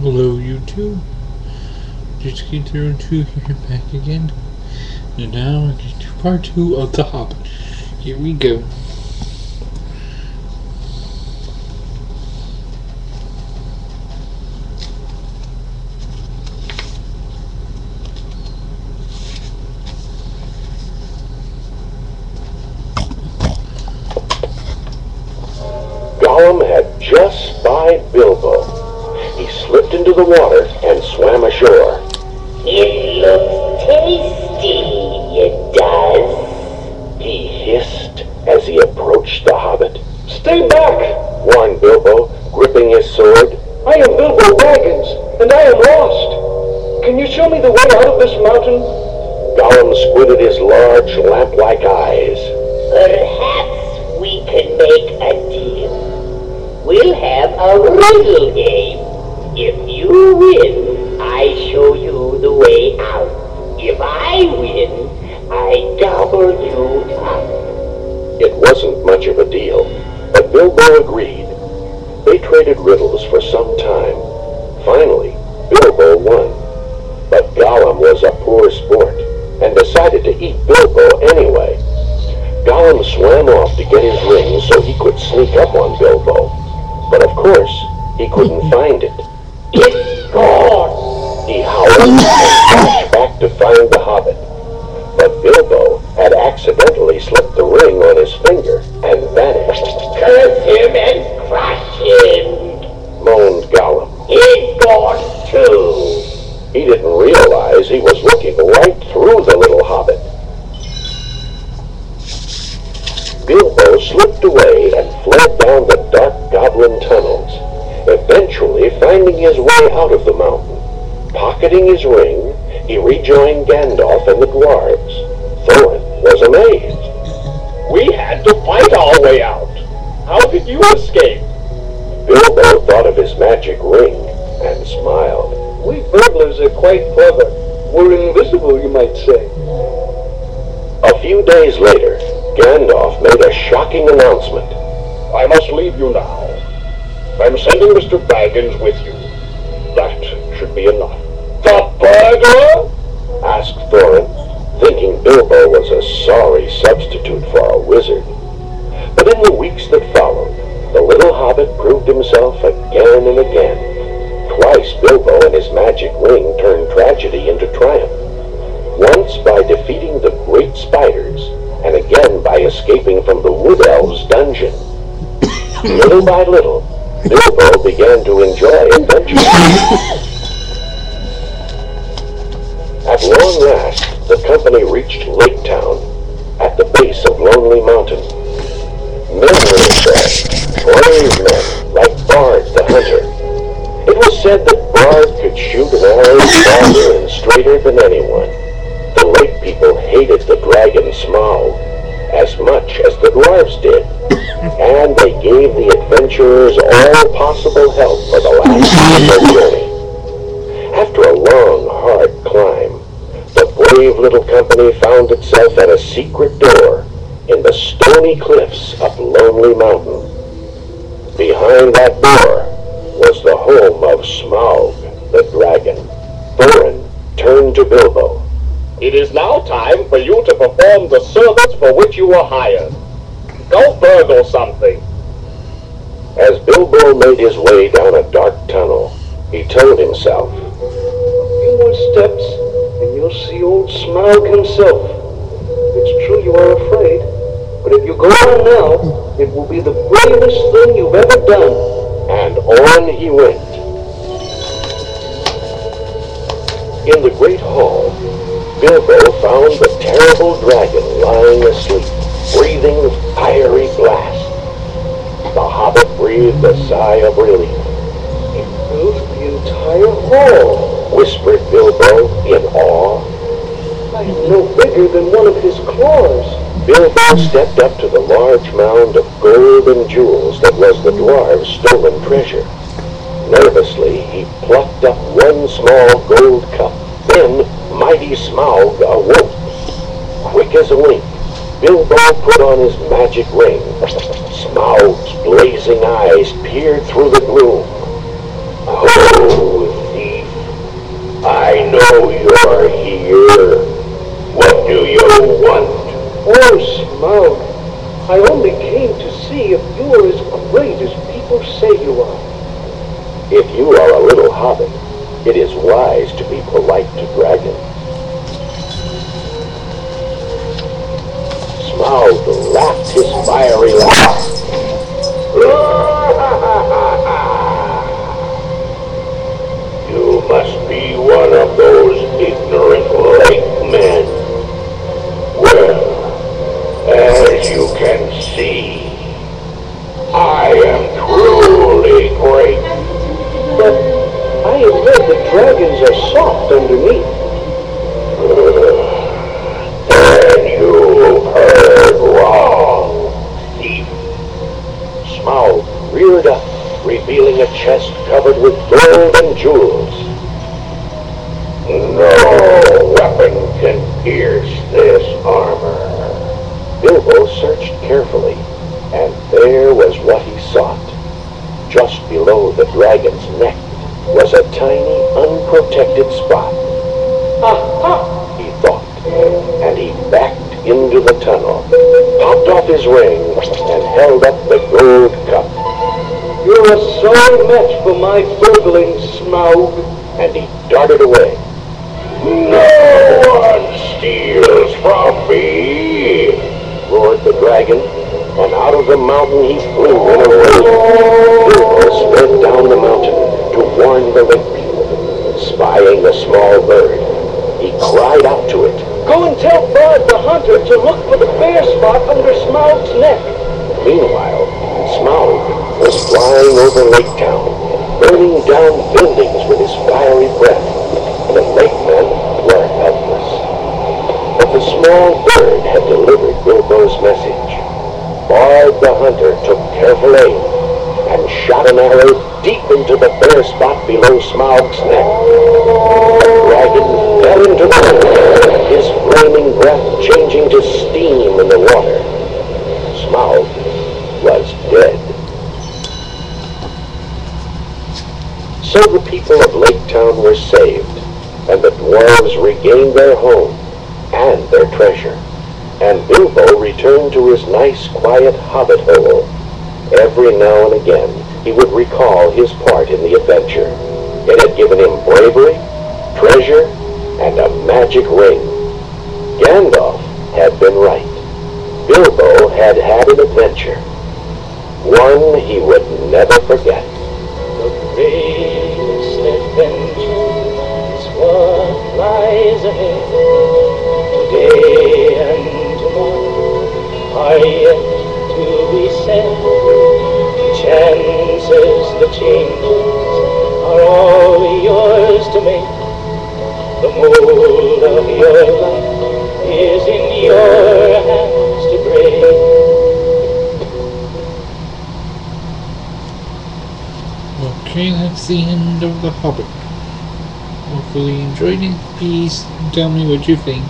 Hello YouTube. Just get through to here back again. And now we get to part 2 of The Hobbit. Here we go. Gollum had just spied Bilbo. He slipped into the water and swam ashore. It looks tasty, it does. He hissed as he approached the Hobbit. "Stay back!" warned Bilbo, gripping his sword. "I am Bilbo Baggins, and I am lost. Can you show me the way out of this mountain?" Gollum squinted his large, lamp-like eyes. Perhaps we could make a deal. We'll have a riddle game. If you win, I show you the way out. If I win, I gobble you up. It wasn't much of a deal, but Bilbo agreed. They traded riddles for some time. Finally, Bilbo won. But Gollum was a poor sport and decided to eat Bilbo anyway. Gollum swam off to get his ring so he could sneak up on Bilbo. But of course, he couldn't find it. It's gone! He howled and dashed back to find the Hobbit. But Bilbo had accidentally slipped the ring on his finger and vanished. Curse him and crush him! Moaned Gollum. He's gone too! He didn't realize he was looking right through the little Hobbit. Bilbo slipped away and fled down the dark goblin tunnels, eventually finding his way out of the mountain. Pocketing his ring, he rejoined Gandalf and the dwarves. Thorin was amazed. "We had to fight our way out. How did you escape?" Bilbo thought of his magic ring and smiled. "We burglars are quite clever. We're invisible, you might say." A few days later, Gandalf made a shocking announcement. "I must leave you now. I'm sending Mr. Baggins with you. That should be enough." "The burglar?" asked Thorin, thinking Bilbo was a sorry substitute for a wizard. But in the weeks that followed, the little hobbit proved himself again and again. Twice Bilbo and his magic ring turned tragedy into triumph. Once by defeating the great spiders, and again by escaping from the wood elves' dungeon. Little by little, Bilbo began to enjoy adventure. At long last, the company reached Lake Town, at the base of Lonely Mountain. Men were there, brave men, like Bard the Hunter. It was said that Bard could shoot an arrow farther and straighter than anyone. The lake people hated the dragon Smaug as much as the dwarves did, and they gave the adventurers all possible help for the last part of their journey. After a long, hard climb, the brave little company found itself at a secret door in the stony cliffs of Lonely Mountain. Behind that door was the home of Smaug the dragon. Thorin turned to Bilbo. "It is now time for you to perform the service for which you were hired. Go burgle something." As Bilbo made his way down a dark tunnel, he told himself, "A few more steps, and you'll see old Smaug himself. It's true you are afraid, but if you go on now, it will be the bravest thing you've ever done." and on he went. In the great hall, Bilbo found the terrible dragon lying asleep, breathing fiery blasts. The hobbit breathed a sigh of relief. "It filled the entire hall," Whispered Bilbo in awe. "I am no bigger than one of his claws." Bilbo stepped up to the large mound of gold and jewels that was the dwarves' stolen treasure. Nervously, he plucked up one small gold cup. Then mighty Smaug awoke. Quick as a wink, Bilbo put on his magic ring. Smaug's blazing eyes peered through the gloom. "Oh, If you are a little hobbit, it is wise to be polite to dragons. Smaug laughed his fiery laugh. You must be one of those ignorant lake men. Well, as you can see, I am truly great. But I have read that dragons are soft underneath. Then you've heard wrong, thief. Smaug reared up, revealing a chest covered with gold and jewels. No weapon can pierce this armor. Bilbo searched carefully, and there was what he sought. Just below the dragon's neck was a tiny, unprotected spot. Aha! He thought, and he backed into the tunnel, popped off his ring, and held up the gold cup. You're a sorry match for my burgling, Smaug. And he darted away. No one steals from me! Roared the dragon, and out of the mountain he flew in a rage. Bilbo sped down the mountain to warn the lake people. Spying the small bird, he cried out to it. Go and tell Bard the hunter to look for the bare spot under Smaug's neck. Meanwhile, Smaug was flying over Lake Town, burning down buildings with his fiery breath. The lake men were helpless. But the small bird had delivered Bilbo's message. Bard the hunter took careful aim and shot an arrow deep into the bare spot below Smaug's neck. The dragon fell into the water, his flaming breath changing to steam in the water. Smaug was dead. So the people of Lake Town were saved, and the dwarves regained their home and their treasure. And Bilbo returned to his nice, quiet hobbit hole. Every now and again, he would recall his part in the adventure. It had given him bravery, treasure, and a magic ring. Gandalf had been right. Bilbo had had an adventure, one he would never forget. The greatest adventure is what lies ahead. Today and tomorrow are yet to be said. Chances, the changes are all yours to make. The mold of your life is in your hands to break. Okay, that's the end of The Hobbit. Hopefully you enjoyed it. Please tell me what you think.